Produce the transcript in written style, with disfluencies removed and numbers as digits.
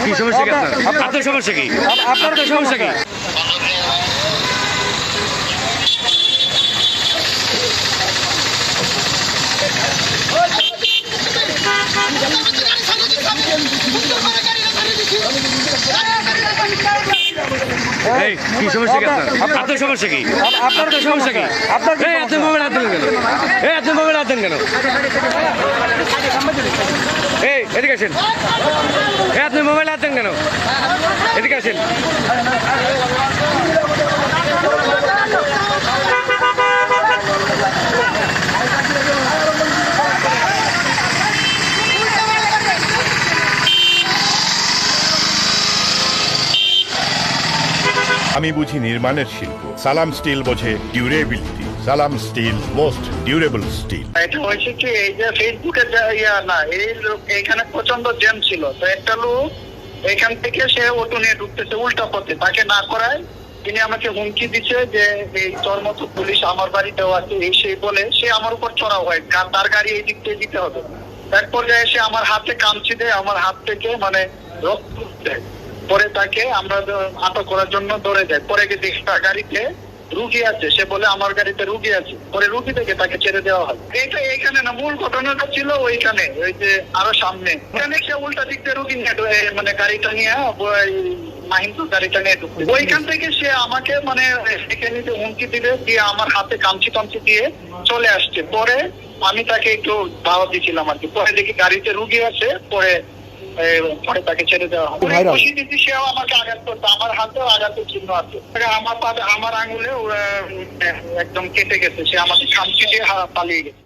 কি সমস্যা কি আপনার সমস্যা কি আপনার সমস্যা কি কি সমস্যা কি আপনার সমস্যা কি আপনার সমস্যা কি আপনি মোবাইল হাত দেন কেন আপনি মোবাইল হাত দেন কেন এদিকে আসেন আপনি মোবাইল হাত দেন কেন এদিকে আসেন আমি বুঝি নির্মাণের শিল্প, সালাম স্টিল বোঝে ডিউরেবিলিটি। সালাম স্টিল মোস্ট ডিউরেবল স্টিল। এটা হয়েছে কি, এই যে ফেসবুকে এখানে প্রচন্ড জ্যাম ছিল, তো একটা লোক এখান থেকে সে অটো নিয়ে ঢুকতেছে উল্টা পথে, তাকে না করায় তিনি আমাকে হুমকি দিচ্ছে যে এই তোর মতো পুলিশ আমার বাড়িতেও আছে এই সেই বলে সে আমার উপর চড়াও হয়, তার গাড়ি এই দিক থেকে দিতে হবে। তারপর এসে আমার হাতে কামচি দেয়, আমার হাত থেকে মানে রক্ত দেয়। পরে তাকে আমরা আটক করার জন্য দৌড়ে যাই। পরে দেখি তার গাড়িতে রুগী আছে, সে বলে আমার গাড়িতে রুগী আছে। পরে রুগী থেকে তাকে ছেড়ে দেওয়া হয়। এইটা এইখানে না, মূল ঘটনাটা ছিল ওইখানে, ওই যে আরো সামনে এখানে সে উল্টা দিক দিয়ে রুগী নিয়ে মানে গাড়িটা নিয়ে মাহিন্দ্র গাড়িটা নিয়ে ঢুকছে। ওইখান থেকে সে আমাকে মানে এখানে হুমকি দিবে, দিয়ে আমার হাতে কামচি টামচি দিয়ে চলে আসছে। পরে আমি তাকে একটু দাওয়াত দিয়েছিলাম আর কি। পরে দেখি গাড়িতে রুগী আছে, পরে তাকে ছেড়ে দেওয়া হয়। সেও আমাকে আঘাত করতো, আমার হাতেও আঘাতের চিহ্ন আছে, আমার আঙুলে একদম কেটে গেছে। সে আমাকে খামচি দিয়ে পালিয়ে গেছে।